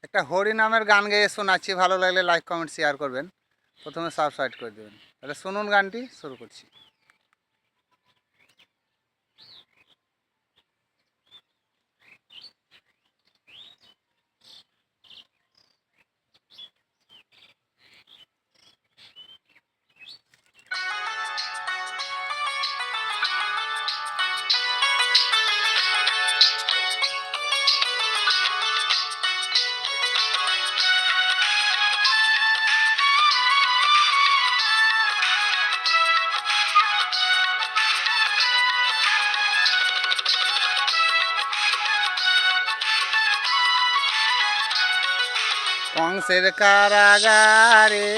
একটা হরি নামের গান গেয়ে শোনাচ্ছি, ভালো লাগলে লাইক কমেন্ট শেয়ার করবেন, প্রথমে সাবস্ক্রাইব করে দেবেন। তাহলে শুনুন, গানটি শুরু করছি। কংসের কারাগারে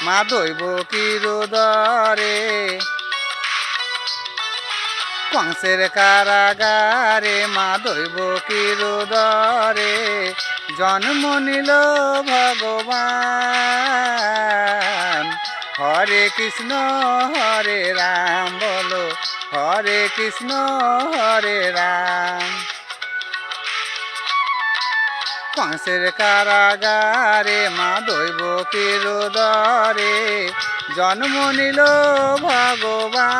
মা দৈব কিরোদরে, কংসের কারাগারে মা দৈব কিরোদরে জন্ম নিল ভগবান। হরে কৃষ্ণ হরে রাম বলো, হরে কৃষ্ণ হরে রাম। কংসের কারাগারে মা দৈব কিরোদরে জন্ম নিল ভগবান।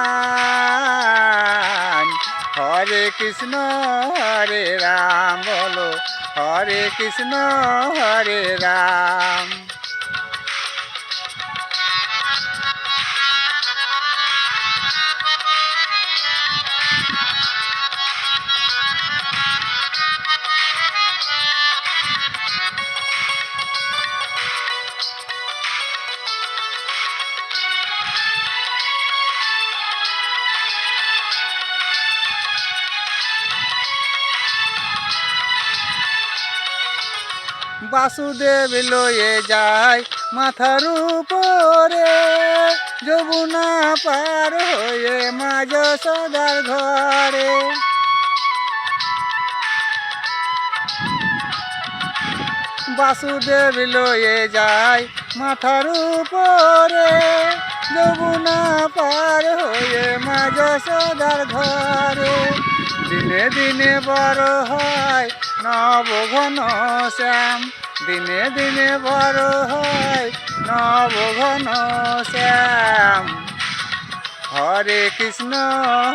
হরে কৃষ্ণ হরে রাম বলো, হরে কৃষ্ণ হরে রাম। বাসুদেব লয়ে যায় মাথার উপরে, যমুনা পার হয়ে মা যশোদার ঘরে। বাসুদেব লয়ে যায় মাথার উপরে, যমুনা পার হয়ে মা যশোদার ঘরে। দিনে দিনে বড় হয় নব ঘন শ্যাম, দিনে দিনে বড় হয় নব ঘন শ্যাম। হরে কৃষ্ণ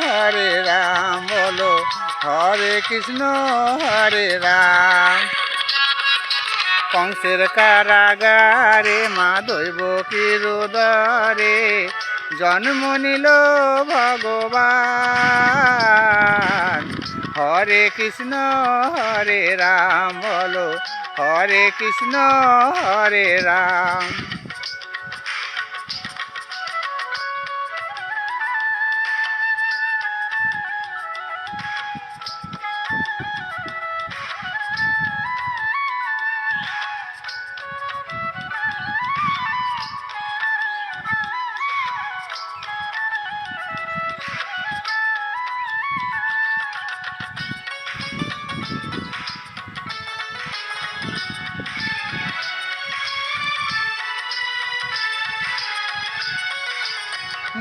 হরে রাম বলো, হরে কৃষ্ণ হরে রাম। কংসের কারাগারে মা দৈব কিরোদরে জন্ম নিল ভগবান। হরে কৃষ্ণ হরে রাম বলো, হরে কৃষ্ণ হরে রাম।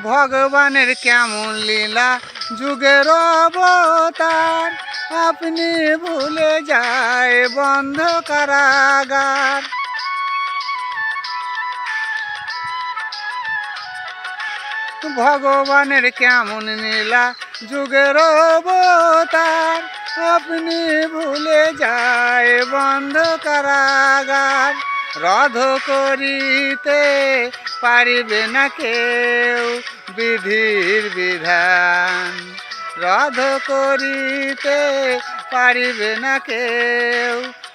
ভগবানের কেমন লীলা যুগের অবতার, আপনি ভুলে যায় বন্ধ কারাগার। ভগবানের কেমন লীলা যুগের অবতার, আপনি ভুলে যায় বন্ধ কারাগার। রধ করিতে পারিবে না কেউ বিধির বিধান, রধ করিতে পারিবে না কেউ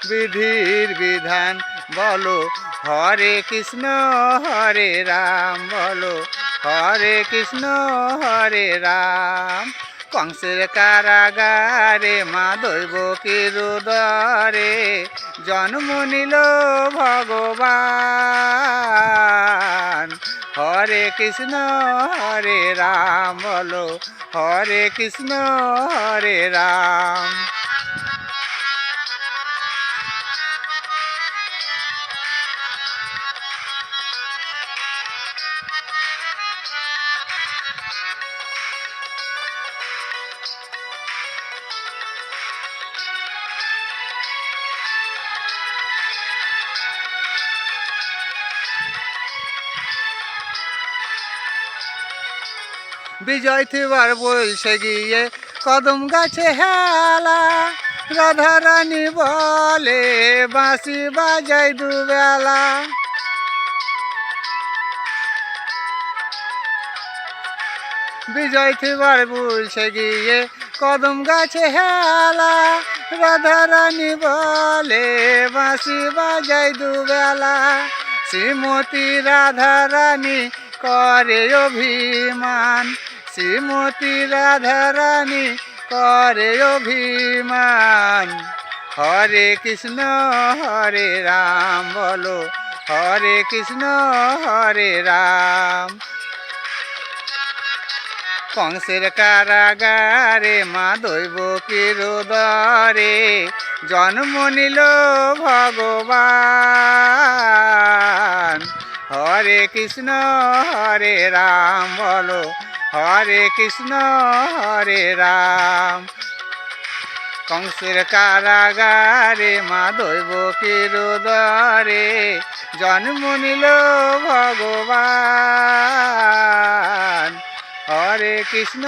বিধির বিধান। বলো হরে কৃষ্ণ হরে রাম বলো, হরে কৃষ্ণ হরে রাম। কংসের কারাগারে মা দৈব কিরোদরে জন্ম নিল ভগবান। হরে কৃষ্ণ হরে রাম বলো, হরে কৃষ্ণ হরে রাম। বিজয় থিবার বলছে গিয়ে কদম গাছে হেলা, রাধারানী বলে বাঁশি বাজাই দুবেলা। বিজয় থিবার বলছে গিয়ে কদম গাছে হেলা, রাধারানী বলে বাঁশি বাজাই দুবেলা। শ্রীমতী রাধারানী করে অভিমান, শ্রীমতী রাধারানী করে অভিমান। হরে কৃষ্ণ হরে রাম বলো, হরে কৃষ্ণ হরে রাম। কংসের কারাগারে মা দৈবকীর উদরে জন্ম নিল ভগবান। হরে কৃষ্ণ হরে রাম বলো, হরে কৃষ্ণ হরে রাম। কংসের কারাগারে মা দৈবকীর উদরে জন্ম নিল ভগবান। হরে কৃষ্ণ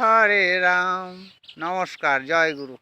হরে রাম। নমস্কার, জয় গুরু।